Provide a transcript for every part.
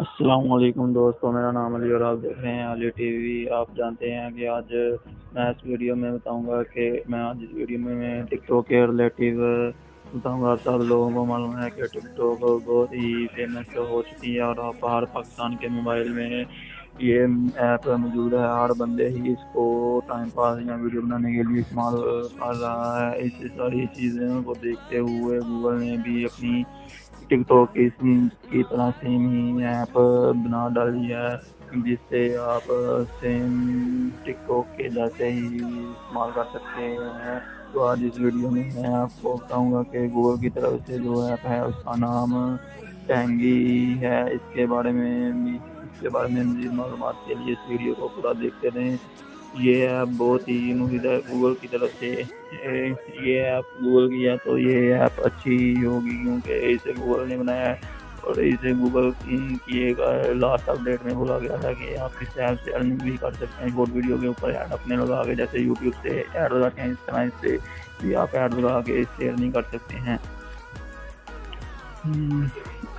السلام علیکم دوستوں، میرا نام علی اور آپ دیکھ رہے ہیں علی ٹی وی۔ آپ جانتے ہیں کہ آج میں اس ویڈیو میں بتاؤں گا کہ آج اس ویڈیو میں ٹک ٹاک کے ریلیٹیو بتاؤں گا۔ سب لوگوں کو معلوم ہے کہ ٹک ٹاک بہت ہی فیمس ہو چکی ہے اور ہر پاکستان کے موبائل میں یہ ایپ موجود ہے۔ ہر بندے ہی اس کو ٹائم پاس یا ویڈیو بنانے کے لیے استعمال کر رہا ہے۔ اس ساری چیزوں کو دیکھتے ہوئے گوگل نے بھی اپنی ٹک ٹاک کی طرح سیم ہی ایپ بنا ڈالی ہے، جس سے آپ سیم ٹک ٹاک کے جیسے ہی استعمال کر سکتے ہیں۔ تو آج اس ویڈیو میں آپ کو بتاؤں گا کہ گوگل کی طرف سے جو ایپ ہے اس کا نام ٹینگی ہے۔ اس کے بارے میں مزید معلومات کے لیے اس ویڈیو کو پورا دیکھتے رہیں۔ یہ ایپ بہت ہی مفید ہے گوگل کی طرف سے۔ یہ ایپ گوگل کی ہے تو یہ ایپ اچھی ہوگی کیونکہ اسے گوگل نے بنایا ہے، اور اسے گوگل کی ایک لاسٹ اپڈیٹ میں بولا گیا تھا کہ آپ اس ایپ سے ارننگ بھی کر سکتے ہیں۔ شارٹ ویڈیو کے اوپر ایڈ اپنے لگا کے، جیسے یوٹیوب سے ایڈ لگاتے ہیں اس طرح اس سے بھی آپ ایڈ لگا کے اس سے ارننگ کر سکتے ہیں۔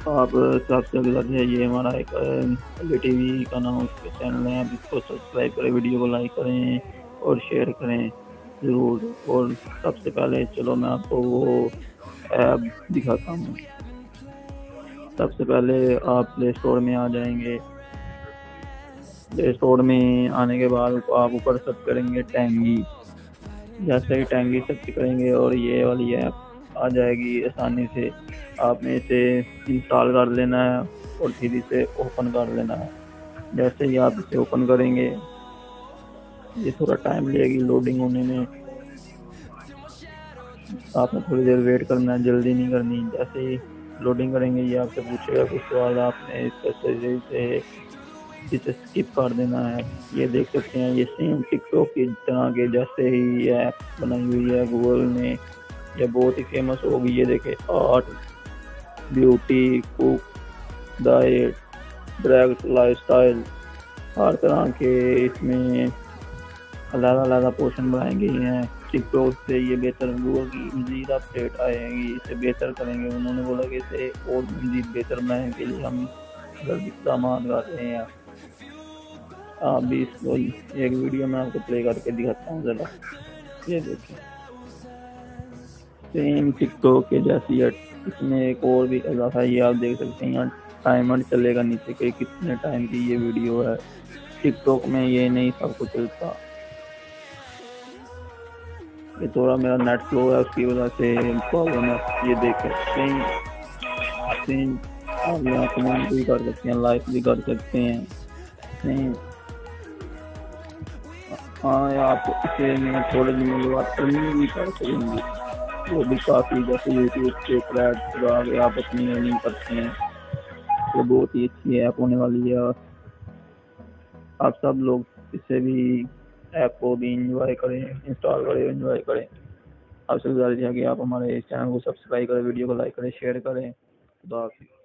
آپ سب سے پہلے یہ ہمارا ایک علی ٹی وی کا نام اس کے چینل ہے، آپ اس کو سبسکرائب کریں، ویڈیو کو لائک کریں اور شیئر کریں ضرور۔ اور سب سے پہلے چلو میں آپ کو وہ ایپ دکھاتا ہوں۔ سب سے پہلے آپ پلے اسٹور میں آ جائیں گے۔ پلے اسٹور میں آنے کے بعد آپ اوپر سرچ کریں گے ٹینگی۔ جیسے ہی ٹینگی سرچ کریں گے اور یہ والی ایپ آ جائے گی آسانی سے، آپ نے اسے انسٹال کر لینا ہے اور پھر اسے اوپن کر لینا ہے۔ جیسے ہی آپ اسے اوپن کریں گے، یہ تھوڑا ٹائم لے گی لوڈنگ ہونے میں، آپ نے تھوڑی دیر ویٹ کرنا ہے، جلدی نہیں کرنی۔ جیسے ہی لوڈنگ کریں گے یہ آپ سے پوچھے گا کچھ سوال، آپ نے اس سے اسے اسکپ کر دینا ہے۔ یہ دیکھ سکتے ہیں یہ سیم ٹک ٹاک کی طرح کے جیسے ہی یہ ایپ بنائی ہوئی ہے گوگل نے، یہ بہت ہی فیمس ہوگی۔ یہ دیکھیں، آرٹ، بیوٹی، کوک، ڈائٹ، ڈائریکٹ لائف سٹائل، ہر طرح کے اس میں علیحدہ علیحدہ پورشن بنائے گئے ہیں۔ ٹک ٹاک سے یہ بہتر گوگل کی مزید اپڈیٹ آئے گی، اسے بہتر کریں گے۔ انہوں نے بولا کہ اسے اور مزید بہتر بنانے کے لیے ہم اقدامات کر رہے ہیں۔ آپ بھی اس کو ایک ویڈیو میں آپ کو پلے کر کے دکھاتا ہوں ذرا، یہ دیکھیں سیم ٹک ٹاک کے جیسی ہے۔ اس میں ایک اور بھی اضافہ ہے، یہ آپ دیکھ سکتے ہیں، یہاں ٹائمر چلے گا نیچے کہ کتنے ٹائم کی یہ ویڈیو ہے۔ ٹک ٹاک میں یہ نہیں سب کچھ چلتا، یہ تھوڑا میرا نیٹ فلو ہے اس کی وجہ سے پرابلم ہے۔ یہ دیکھیں سیم آپ یہاں کمنٹ بھی کر سکتے ہیں، لائک بھی کر سکتے ہیں سیم۔ ہاں، آپ اسے میں تھوڑے دنوں کے بعد ارننگ بھی کر سکیں گے، وہ بھی کافی، جیسے یوٹیوب کے ایڈ لگا کے آپ اپنی ارننگ کرتے ہیں۔ یہ بہت ہی اچھی ایپ ہونے والی ہے، اور آپ سب لوگ اس سے بھی ایپ کو بھی انجوائے کریں، انسٹال کریں، انجوائے کریں۔ آپ سے گزارش ہے کہ آپ ہمارے اس چینل کو سبسکرائب کریں، ویڈیو کو لائک کریں، شیئر کریں۔ خدا حافظ۔